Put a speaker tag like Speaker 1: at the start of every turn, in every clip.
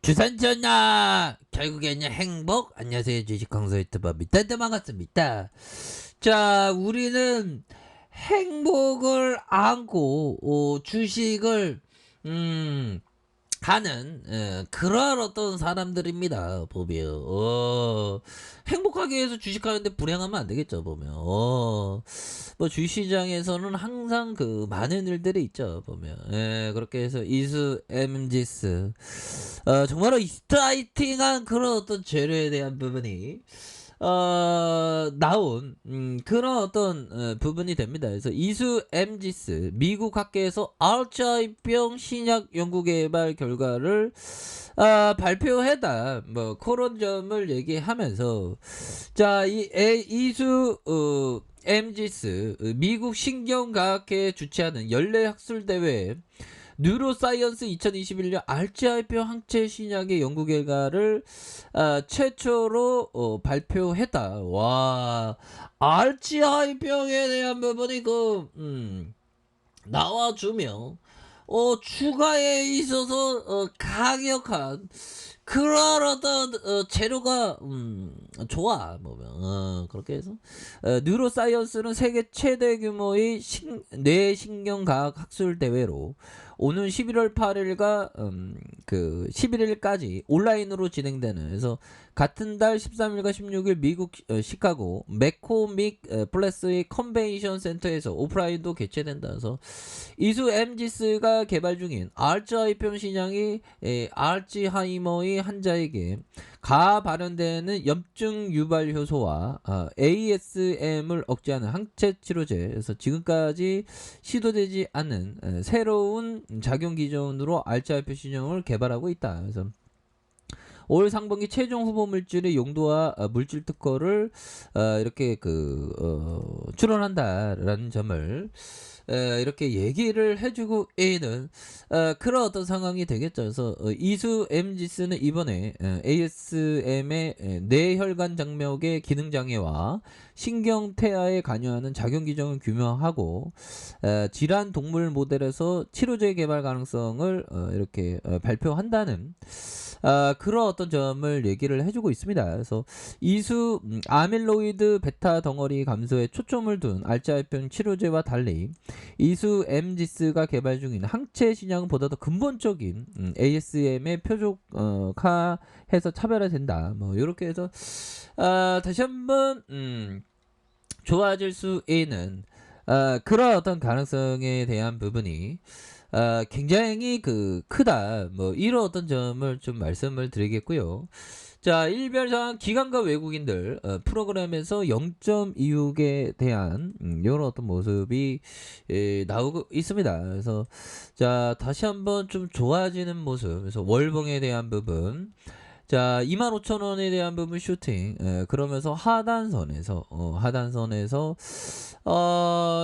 Speaker 1: 주산전야 결국에는 행복. 안녕하세요, 주식 강사 유튜버입니다. 네, 반갑습니다. 자, 우리는 행복을 안고 주식을 하는 그런 어떤 사람들입니다. 보면 행복하기 위해서 주식하는데 불행하면 안 되겠죠. 보면 뭐 주시장에서는 항상 그 많은 일들이 있죠. 보면 그렇게 해서 이수 MG스 정말로 익스타이팅한 그런 어떤 재료에 대한 부분이 나온 그런 어떤 부분이 됩니다. 그래서 이수 MG스 미국 학계에서 알츠하이병 신약 연구개발 결과를 발표했다. 뭐 그런 점을 얘기하면서 자, 이수 MG스 미국 신경과학회 주최하는 연례 학술 대회 뉴로사이언스 2021년 알츠하이병 항체 신약의 연구 결과를 최초로 발표했다. 와, 알츠하이병에 대한 부분이 나와주며 추가에 있어서 강력한 그런 어떤 재료가 좋아 보면 그렇게 해서 뉴로사이언스는 세계 최대 규모의 뇌신경과학 학술 대회로 오는 11월 8일과 그 11일까지 온라인으로 진행되는, 그래서 같은 달 13일과 16일 미국 시카고 맥코믹 플레스의 컨벤션 센터에서 오프라인도 개최된다. 그래서 이수 MG스가 개발 중인 알츠하이병 신약이 알츠하이머의 환자에게 가 발현되는 염증 유발 효소와 ASM을 억제하는 항체 치료제, 그래서 지금까지 시도되지 않은 새로운 작용 기전으로 알츠하이병 신약을 개발하고 있다. 그래서 올 상반기 최종 후보 물질의 용도와 물질 특허를 이렇게 출원한다라는 점을 이렇게 얘기를 해주고 있는 그런 어떤 상황이 되겠죠. 그래서 이수 MG스는 이번에 ASM의 뇌혈관 장벽의 기능 장애와 신경 퇴화에 관여하는 작용 기전을 규명하고 질환 동물 모델에서 치료제 개발 가능성을 이렇게 발표한다는 그런 어떤 점을 얘기를 해주고 있습니다. 그래서 이수 아밀로이드 베타 덩어리 감소에 초점을 둔 알츠하이병 치료제와 달리 이수 MG스가 개발 중인 항체 신약은 보다 더 근본적인 ASM에 표적화해서 차별화된다. 뭐 이렇게 해서 다시 한번 좋아질 수 있는 그런 어떤 가능성에 대한 부분이 굉장히 크다. 뭐 이런 어떤 점을 좀 말씀을 드리겠고요. 자, 일별상 기관과 외국인들 프로그램에서 0.26에 대한 이런 어떤 모습이 나오고 있습니다. 그래서 자, 다시 한번 좀 좋아지는 모습. 그래서 월봉에 대한 부분. 자, 25,000원에 대한 부분 슈팅. 그러면서 하단선에서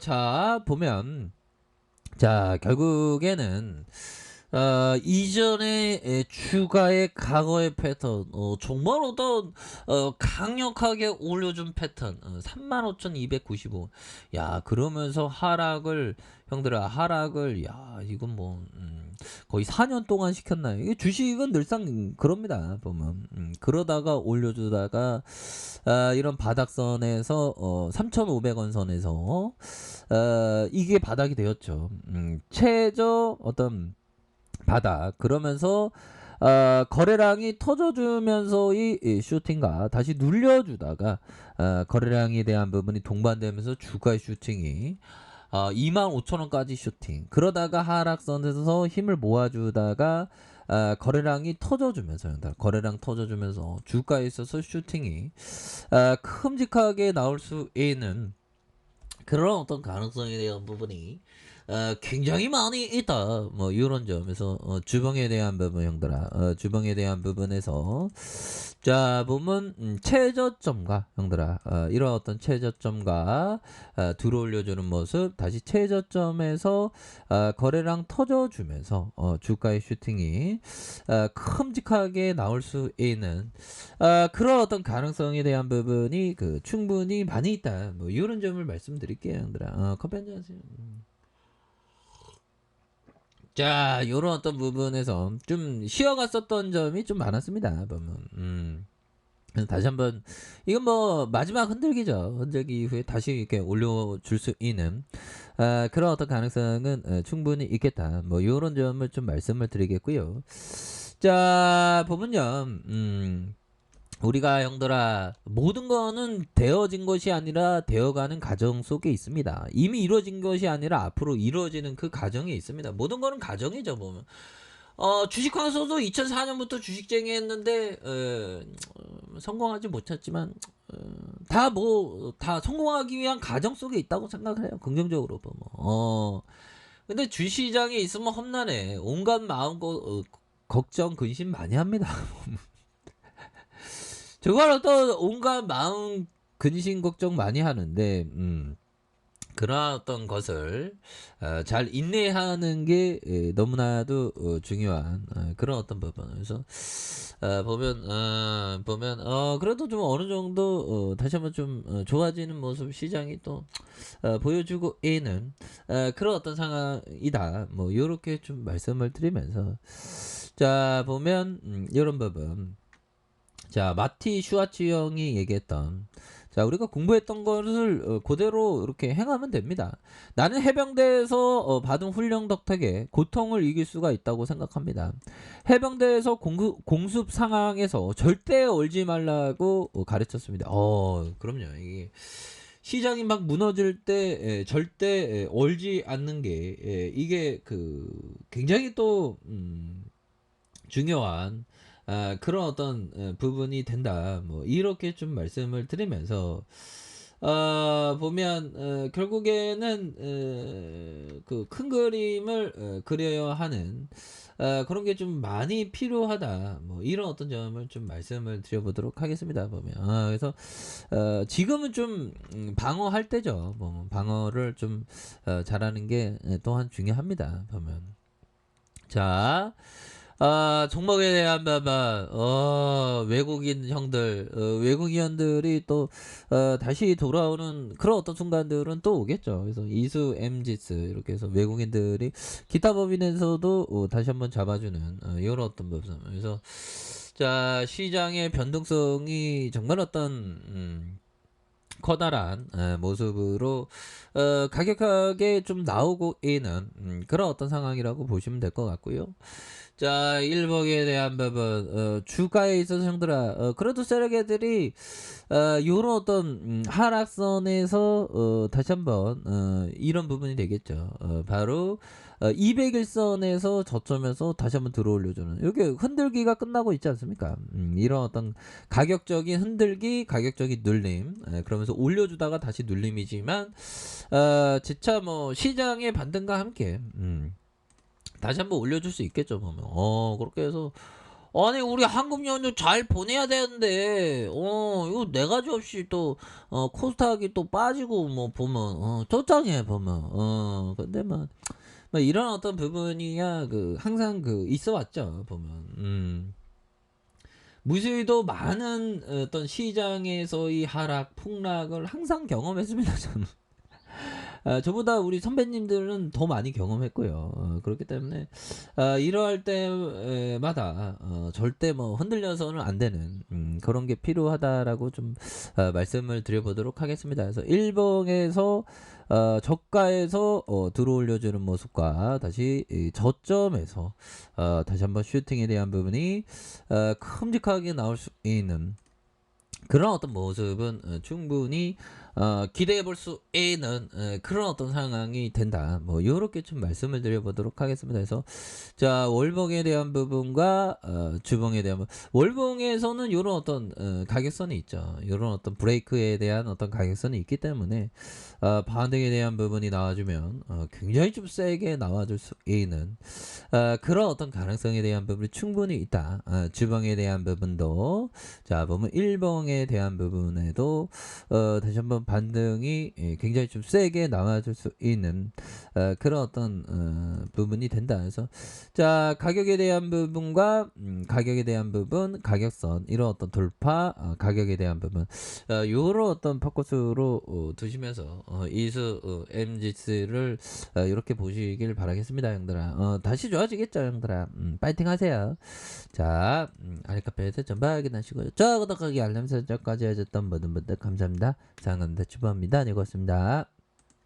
Speaker 1: 자, 보면 자, 결국에는 이전의 추가의 과거의 패턴, 정말 어떤 강력하게 올려준 패턴, 35,295. 야, 그러면서 형들아, 야, 이건 뭐 거의 4년 동안 시켰나요? 이게 주식은 늘상 그럽니다. 보면 그러다가 올려주다가 이런 바닥선에서 3,500원 선에서 이게 바닥이 되었죠. 최저 어떤 바닥, 그러면서 거래량이 터져주면서의 슈팅과 다시 눌려주다가 거래량에 대한 부분이 동반되면서 주가의 슈팅이 25,000원까지 슈팅, 그러다가 하락선에서 힘을 모아주다가 거래량이 터져주면서 주가에 있어서 슈팅이 큼직하게 나올 수 있는 그런 어떤 가능성에 대한 부분이 굉장히 많이 있다. 뭐 이런 점에서 주봉에 대한 부분, 형들아, 주봉에 대한 부분에서 자, 보면 최저점과 형들아, 이런 어떤 최저점과 들어올려주는 모습, 다시 최저점에서 거래량 터져주면서 주가의 슈팅이 큼직하게 나올 수 있는 그런 어떤 가능성에 대한 부분이 충분히 많이 있다. 뭐 이런 점을 말씀드릴게요, 형들아. 커피 한잔 하세요. 자, 요런 어떤 부분에서 좀 쉬어갔었던 점이 좀 많았습니다, 보면. 그래서 다시 한번 이건 뭐 마지막 흔들기죠. 흔들기 이후에 다시 이렇게 올려줄 수 있는 그런 어떤 가능성은 충분히 있겠다. 뭐 요런 점을 좀 말씀을 드리겠고요. 자, 보면요. 우리가 형들아 모든 거는 되어진 것이 아니라 되어가는 과정 속에 있습니다. 이미 이루어진 것이 아니라 앞으로 이루어지는 그 과정에 있습니다. 모든 거는 과정이죠, 보면. 주식황소도 2004년부터 주식쟁이 했는데 성공하지 못했지만 다 성공하기 위한 과정 속에 있다고 생각을 해요. 긍정적으로 보면. 근데 주시장에 있으면 험난해. 온갖 마음 걱정 근심 많이 합니다. 저걸 어떤 온갖 마음 근심 걱정 많이 하는데 그러한 어떤 것을 잘 인내하는 게 너무나도 중요한 그런 어떤 부분. 그래서 보면 그래도 좀 어느 정도 다시 한번 좀 좋아지는 모습 시장이 또 보여주고 있는 그런 어떤 상황이다. 뭐 요렇게 좀 말씀을 드리면서 자, 보면 이런 부분. 자, 마티 슈아츠 형이 얘기했던, 자, 우리가 공부했던 것을 그대로 이렇게 행하면 됩니다. 나는 해병대에서 받은 훈련 덕택에 고통을 이길 수가 있다고 생각합니다. 해병대에서 공습 상황에서 절대 얼지 말라고 가르쳤습니다. 그럼요. 이게 시장이 막 무너질 때 절대 얼지 않는 게 이게 그 굉장히 또 중요한 그런 어떤 부분이 된다. 뭐 이렇게 좀 말씀을 드리면서 보면 결국에는 그 큰 그림을 그려야 하는 그런 게 좀 많이 필요하다. 뭐 이런 어떤 점을 좀 말씀을 드려보도록 하겠습니다. 보면 그래서 지금은 좀 방어할 때죠. 뭐 방어를 좀 잘하는 게 또한 중요합니다. 보면 자. 종목에 대한 바바, 외국인 형들, 외국인들이 또, 다시 돌아오는 그런 어떤 순간들은 또 오겠죠. 그래서 이수, 엠지스, 이렇게 해서 외국인들이 기타 법인에서도 다시 한번 잡아주는, 이런 어떤 부분. 그래서, 자, 시장의 변동성이 정말 어떤, 커다란 모습으로 가격하게 좀 나오고 있는 그런 어떤 상황이라고 보시면 될 것 같고요. 자, 일봉에 대한 부분, 주가에 있어서 형들아, 그래도 세력애들이, 요런 어떤, 하락선에서, 다시 한번, 이런 부분이 되겠죠. 바로, 200일선에서 저점에서 다시 한번 들어올려주는, 이렇게 흔들기가 끝나고 있지 않습니까? 이런 어떤 가격적인 흔들기, 가격적인 눌림, 그러면서 올려주다가 다시 눌림이지만, 진짜 뭐, 시장의 반등과 함께, 다시 한번 올려줄 수 있겠죠, 보면. 그렇게 해서, 아니, 우리 한국 연휴 잘 보내야 되는데, 이거 네 가지 없이 또, 코스닥이 또 빠지고, 뭐, 보면, 쫓장해, 보면. 근데 뭐, 이런 어떤 부분이야, 항상 있어 왔죠, 보면. 무수히도 많은 어떤 시장에서의 하락, 폭락을 항상 경험했습니다, 저는. 저보다 우리 선배님들은 더 많이 경험했고요. 그렇기 때문에 이러할 때마다 절대 뭐 흔들려서는 안 되는 그런 게 필요하다라고 좀 말씀을 드려보도록 하겠습니다. 그래서 일봉에서 저가에서 들어올려주는 모습과 다시 저점에서 다시 한번 슈팅에 대한 부분이 큼직하게 나올 수 있는 그런 어떤 모습은 충분히 기대해 볼 수 있는 그런 어떤 상황이 된다. 뭐 요렇게 좀 말씀을 드려보도록 하겠습니다. 그래서 자, 월봉에 대한 부분과 주봉에 대한 부분. 월봉에서는 요런 어떤 가격선이 있죠. 요런 어떤 브레이크에 대한 어떤 가격선이 있기 때문에 반등에 대한 부분이 나와주면 굉장히 좀 세게 나와줄 수 있는 그런 어떤 가능성에 대한 부분이 충분히 있다. 주봉에 대한 부분도 자, 보면 일봉에 대한 부분에도 다시 한번 반등이 굉장히 좀 세게 나와줄 수 있는 그런 어떤 부분이 된다. 그래서 자, 가격에 대한 부분과 가격에 대한 부분, 가격선 이런 어떤 돌파, 가격에 대한 부분 요런 어떤 포커스로 두시면서 이수 MGS를 이렇게 보시길 바라겠습니다, 형들아. 다시 좋아지겠죠, 형들아. 파이팅 하세요. 자, 아리카페에서 전부 확인하시고요. 저 구독하기 알람 설정까지 해줬던 모든 분들 감사합니다. 상암대 주부입니다. 네, 고맙습니다.